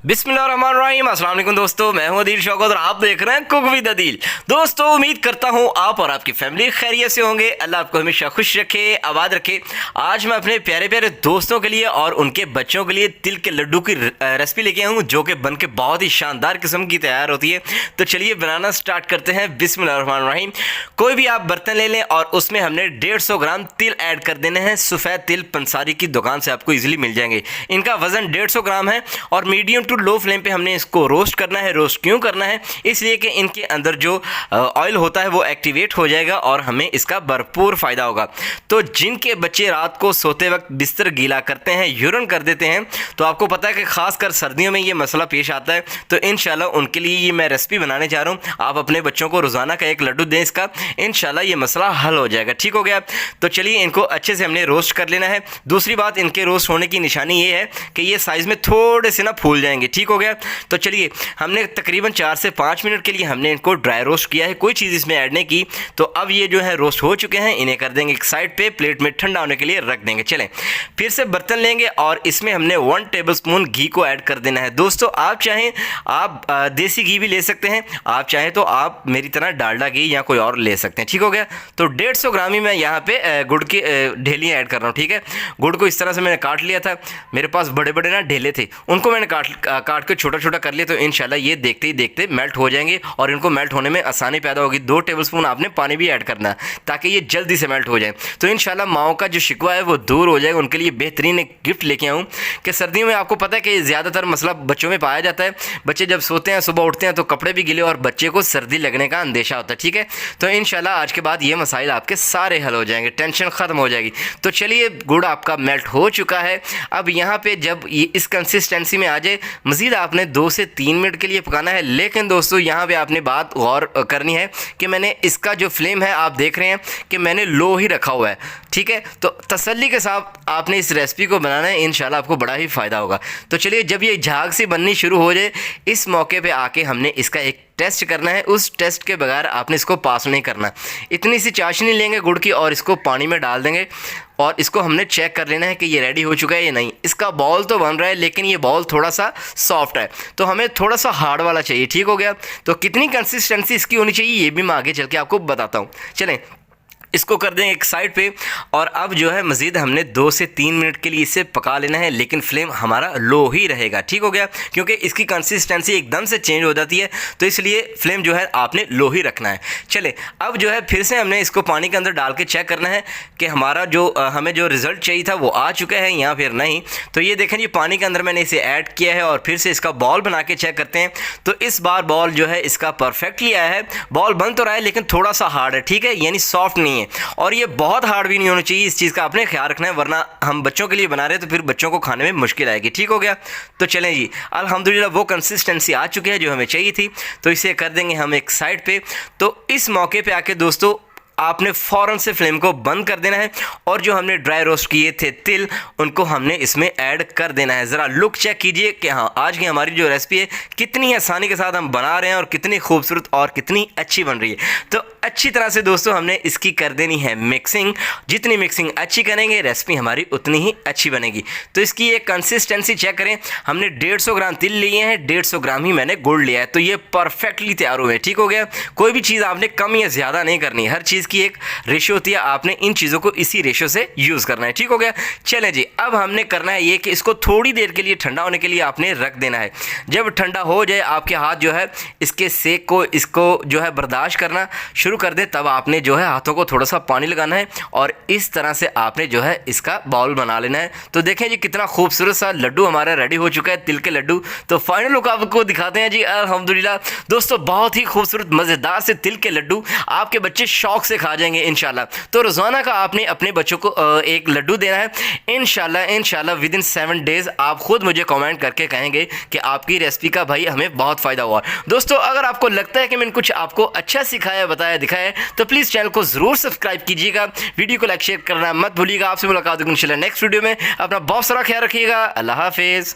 बिस्मिल्लाहिर्रहमानिर्रहीम। अस्सलाम वालेकुम दोस्तों, मैं हूं अदील शौकत और आप देख रहे हैं कुक विद अदील। दोस्तों उम्मीद करता हूं आप और आपकी फैमिली खैरियत से होंगे। अल्लाह आपको हमेशा खुश रखे, आबाद रखे। आज मैं अपने प्यारे प्यारे दोस्तों के लिए और उनके बच्चों के लिए तिल के लड्डू की रेसिपी लेके आया हूँ, जो कि बन के बहुत ही शानदार किस्म की तैयार होती है। तो चलिए बनाना स्टार्ट करते हैं। बिस्मिल्लाहिर्रहमानिर्रहीम। कोई भी आप बर्तन ले लें और उसमें हमने 150 ग्राम तिल ऐड कर देने हैं। सफ़ेद तिल पंसारी की दुकान से आपको ईजिली मिल जाएंगे। इनका वज़न 150 ग्राम है और मीडियम टू लो फ्लेम पे हमने इसको रोस्ट करना है। रोस्ट क्यों करना है? इसलिए कि इनके अंदर जो ऑयल होता है वो एक्टिवेट हो जाएगा और हमें इसका भरपूर फ़ायदा होगा। तो जिनके बच्चे रात को सोते वक्त बिस्तर गीला करते हैं, यूरिन कर देते हैं, तो आपको पता है कि ख़ासकर सर्दियों में ये मसला पेश आता है। तो इंशाल्लाह उनके लिए ये मैं रेसिपी बनाने जा रहा हूँ। आप अपने बच्चों को रोज़ाना का एक लड्डू दें, इसका इंशाल्लाह ये मसला हल हो जाएगा। ठीक हो गया? तो चलिए इनको अच्छे से हमने रोस्ट कर लेना है। दूसरी बात, इनके रोस्ट होने की निशानी ये है कि ये साइज़ में थोड़े से ना फूल जाएंगे। ठीक हो गया? तो चलिए हमने तकरीबन 4 से 5 मिनट के लिए हमने इनको ड्राई रोस्ट किया है, कोई चीज़ इसमें ऐड नहीं की। तो अब ये जो है रोस्ट हो चुके हैं, इन्हें कर देंगे एक साइड पे, प्लेट में ठंडा होने के लिए रख देंगे। चलें फिर से बर्तन लेंगे और इसमें हमने 1 टेबलस्पून घी को ऐड कर देना है। दोस्तों आप चाहें आप देसी घी भी ले सकते हैं, आप चाहें तो आप मेरी तरह डालडा घी या कोई और ले सकते हैं। ठीक हो गया? तो 150 ग्राम ही मैं यहाँ पे गुड़ की ढेलियाँ ऐड कर रहा हूँ। ठीक है? गुड़ को इस तरह से मैंने काट लिया था। मेरे पास बड़े बड़े ना ढेले थे, उनको मैंने काट के छोटा छोटा कर लिया। तो इंशाल्लाह ये देखते ही देखते मेल्ट हो जाएंगे और इनको मेल्ट होने में आसानी पैदा होगी। 2 टेबलस्पून आपने पानी भी ऐड करना है ताकि ये जल्दी से मेल्ट हो जाए। तो इंशाल्लाह माओ का जो शिकवा है वो दूर हो जाएगा। उनके लिए बेहतरीन एक गिफ्ट लेके आऊँ कि सर्दियों में आपको पता है कि ज़्यादातर मसला बच्चों में पाया जाता है। बच्चे जब सोते हैं, सुबह उठते हैं तो कपड़े भी गिले और बच्चे को सर्दी लगने का अंदेशा होता है। ठीक है? तो इंशाल्लाह आज के बाद ये मसाइल आपके सारे हल हो जाएंगे, टेंशन ख़त्म हो जाएगी। तो चलिए गुड़ आपका मेल्ट हो चुका है। अब यहाँ पे जब ये इस कंसिस्टेंसी में आ जाए, मज़ीद आपने 2 से 3 मिनट के लिए पकाना है। लेकिन दोस्तों यहाँ पे आपने बात गौर करनी है कि मैंने इसका जो फ्लेम है, आप देख रहे हैं कि मैंने लो ही रखा हुआ है। ठीक है? तो तसल्ली के साथ आपने इस रेसिपी को बनाना है, इंशाल्लाह आपको बड़ा ही फ़ायदा होगा। तो चलिए जब ये झाग सी बननी शुरू हो जाए, इस मौके पे आके हमने इसका एक टेस्ट करना है। उस टेस्ट के बगैर आपने इसको पास नहीं करना। इतनी सी चाशनी लेंगे गुड़ की और इसको पानी में डाल देंगे और इसको हमने चेक कर लेना है कि ये रेडी हो चुका है या नहीं। इसका बॉल तो बन रहा है लेकिन ये बॉल थोड़ा सा सॉफ्ट है, तो हमें थोड़ा सा हार्ड वाला चाहिए। ठीक हो गया? तो कितनी कंसिस्टेंसी इसकी होनी चाहिए ये भी मैं आगे चल के आपको बताता हूँ। चलें इसको कर दें एक साइड पे और अब जो है मज़ीद हमने 2 से 3 मिनट के लिए इसे पका लेना है, लेकिन फ्लेम हमारा लो ही रहेगा। ठीक हो गया? क्योंकि इसकी कंसिस्टेंसी एकदम से चेंज हो जाती है, तो इसलिए फ्लेम जो है आपने लो ही रखना है। चले अब जो है फिर से हमने इसको पानी के अंदर डाल के चेक करना है कि हमारा जो हमें जो रिज़ल्ट चाहिए था वो आ चुका है या फिर नहीं। तो ये देखें जी, पानी के अंदर मैंने इसे ऐड किया है और फिर से इसका बॉल बना के चेक करते हैं। तो इस बार बॉल जो है इसका परफेक्टली आया है। बॉल बन तो रहा है लेकिन थोड़ा सा हार्ड है। ठीक है? यानी सॉफ्ट नहीं है और ये बहुत हार्ड भी नहीं होना चाहिए। इस चीज़ का आपने ख्याल रखना है, वरना हम बच्चों के लिए बना रहे हैं तो फिर बच्चों को खाने में मुश्किल आएगी। ठीक हो गया? तो चलें जी, अल्हम्दुलिल्लाह वो कंसिस्टेंसी आ चुकी है जो हमें चाहिए थी। तो इसे कर देंगे हम एक साइड पे। तो इस मौके पे आके दोस्तों आपने फ़ौरन से फ्लेम को बंद कर देना है और जो हमने ड्राई रोस्ट किए थे तिल, उनको हमने इसमें ऐड कर देना है। ज़रा लुक चेक कीजिए कि हाँ आज की हमारी जो रेसिपी है कितनी आसानी के साथ हम बना रहे हैं और कितनी खूबसूरत और कितनी अच्छी बन रही है। तो अच्छी तरह से दोस्तों हमने इसकी कर देनी है मिक्सिंग। जितनी मिक्सिंग अच्छी करेंगे रेसिपी हमारी उतनी ही अच्छी बनेगी। तो इसकी एक कंसिस्टेंसी चेक करें। हमने 150 ग्राम तिल लिए हैं, 150 ग्राम ही मैंने गुड़ लिया है, तो ये परफेक्टली तैयार हुए। ठीक हो गया? कोई भी चीज़ आपने कम या ज़्यादा नहीं करनी, हर चीज़ की एक रेशियो होती है, आपने इन चीज़ों को इसी रेशियो से यूज़ करना है। ठीक हो गया? चलें जी, अब हमने करना है ये कि इसको थोड़ी देर के लिए ठंडा होने के लिए आपने रख देना है। जब ठंडा हो जाए, आपके हाथ जो है इसके सेक को इसको जो है बर्दाश्त करना शुरू कर दे, तब आपने जो है हाथों को थोड़ा सा पानी लगाना है और इस तरह से आपने जो है इसका बाउल बना लेना है। तो देखें जी कितना खूबसूरत सा लड्डू हमारा रेडी हो चुका है, तिल के लड्डू। तो फाइनल लुक आपको दिखाते हैं जी। अल्हम्दुलिल्लाह दोस्तों बहुत ही खूबसूरत मज़ेदार से तिल के लड्डू आपके बच्चे शौक से खा जाएंगे इंशाल्लाह। तो रोज़ाना का आपने अपने बच्चों को एक लड्डू देना है इंशाल्लाह विद इन 7 डेज़ आप खुद मुझे कमेंट करके कहेंगे कि आपकी रेसिपी का भाई हमें बहुत फ़ायदा हुआ। दोस्तों अगर आपको लगता है कि मैंने कुछ आपको अच्छा सिखाया, बताया, दिखाया तो प्लीज़ चैनल को ज़रूर सब्सक्राइब कीजिएगा। वीडियो को लाइक शेयर करना मत भूलिएगा। आपसे मुलाकात होगी इंशाल्लाह नेक्स्ट वीडियो में। अपना बहुत सारा ख्याल रखिएगा। अल्लाह हाफिज़।